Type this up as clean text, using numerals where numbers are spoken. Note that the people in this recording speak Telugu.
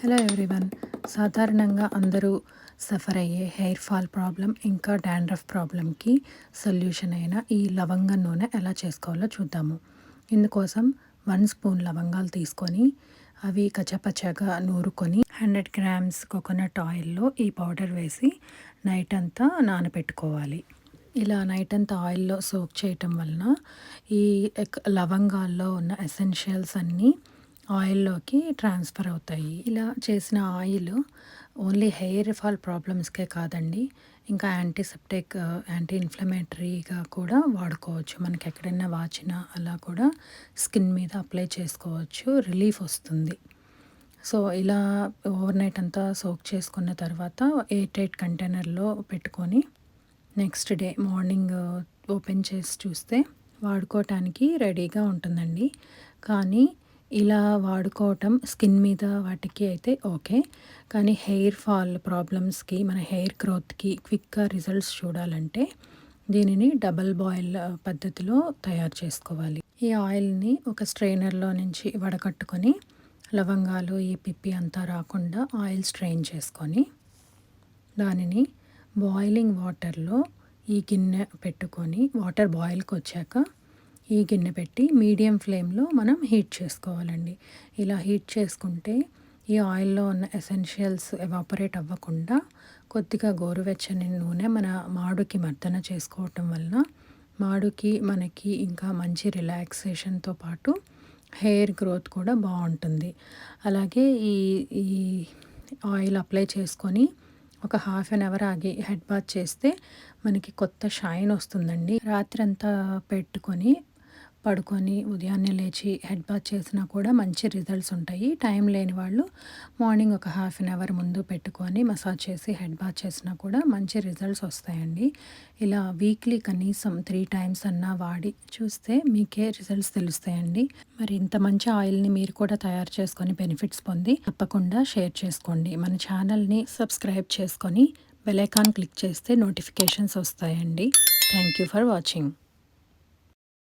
Hello everyone. సాధారణంగా అందరూ సఫర్ అయ్యే హెయిర్ ఫాల్ ప్రాబ్లం ఇంకా డాండ్రఫ్ ప్రాబ్లంకి సొల్యూషన్ అయిన ఈ లవంగం నూనె ఎలా చేసుకోవాలో చూద్దాము. ఇందుకోసం 1 స్పూన్ లవంగాలు తీసుకొని అవి కచ్చపచ్చగా నూరుకొని 100 గ్రామ్స్ కోకోనట్ ఆయిల్లో ఈ పౌడర్ వేసి నైట్ అంతా నానబెట్టుకోవాలి. ఇలా నైట్ అంతా ఆయిల్లో సోక్ చేయటం వలన ఈ లవంగాల్లో ఉన్న ఎసెన్షియల్స్ అన్నీ ఆయిల్లోకి ట్రాన్స్ఫర్ అవుతాయి. ఇలా చేసిన ఆయిల్ ఓన్లీ హెయిర్ ఫాల్ ప్రాబ్లమ్స్కే కాదండి, ఇంకా యాంటీసెప్టిక్, యాంటీ ఇన్ఫ్లమేటరీగా కూడా వాడుకోవచ్చు. మనకి ఎక్కడైనా వాచినా అలా కూడా స్కిన్ మీద అప్లై చేసుకోవచ్చు, రిలీఫ్ వస్తుంది. సో ఇలా ఓవర్ నైట్ అంతా సోక్ చేసుకున్న తర్వాత ఎయిర్ టైట్ కంటైనర్లో పెట్టుకొని నెక్స్ట్ డే మార్నింగ్ ఓపెన్ చేసి చూస్తే వాడుకోవటానికి రెడీగా ఉంటుందండి. కానీ ఇలా వాడుకోవటం స్కిన్ మీద వాటికి అయితే ఓకే, కానీ హెయిర్ ఫాల్ ప్రాబ్లమ్స్కి, మన హెయిర్ గ్రోత్కి క్విక్గా రిజల్ట్స్ చూడాలంటే దీనిని డబల్ బాయిల్ పద్ధతిలో తయారు చేసుకోవాలి. ఈ ఆయిల్ని ఒక స్ట్రైనర్లో నుంచి వడకట్టుకొని లవంగాలు ఈ పిప్పి అంతా రాకుండా ఆయిల్ స్ట్రెయిన్ చేసుకొని దానిని బాయిలింగ్ వాటర్లో ఈ గిన్నె పెట్టుకొని వాటర్ బాయిల్కి వచ్చాక ఈ గిన్నె పెట్టి మీడియం ఫ్లేమ్లో మనం హీట్ చేసుకోవాలండి. ఇలా హీట్ చేసుకుంటే ఈ ఆయిల్లో ఉన్న ఎసెన్షియల్స్ ఎవాపరేట్ అవ్వకుండా కొద్దిగా గోరువెచ్చని నూనె మన మాడుకి మర్దన చేసుకోవటం వలన మాడుకి మనకి ఇంకా మంచి రిలాక్సేషన్తో పాటు హెయిర్ గ్రోత్ కూడా బాగుంటుంది. అలాగే ఈ ఈ ఆయిల్ అప్లై చేసుకొని ఒక హాఫ్ అన్ అవర్ ఆగి హెడ్ బాత్ చేస్తే మనకి కొత్త షైన్ వస్తుందండి. రాత్రంతా పెట్టుకొని పడుకొని ఉదయాన్నే లేచి హెడ్ బాత్ చేసినా కూడా మంచి రిజల్ట్స్ ఉంటాయి. టైం లేని వాళ్ళు మార్నింగ్ ఒక హాఫ్ అన్ అవర్ ముందు పెట్టుకొని మసాజ్ చేసి హెడ్ బాత్ చేసినా కూడా మంచి రిజల్ట్స్ వస్తాయండి. ఇలా వీక్లీ కనీసం 3 టైమ్స్ అన్నా వాడి చూస్తే మీకే రిజల్ట్స్ తెలుస్తాయండి. మరి ఇంత మంచి ఆయిల్ని మీరు కూడా తయారు చేసుకొని బెనిఫిట్స్ పొంది తప్పకుండా షేర్ చేసుకోండి. మన ఛానల్ని సబ్స్క్రైబ్ చేసుకొని బెల్ ఐకాన్ క్లిక్ చేస్తే నోటిఫికేషన్స్ వస్తాయండి. Thank you for watching.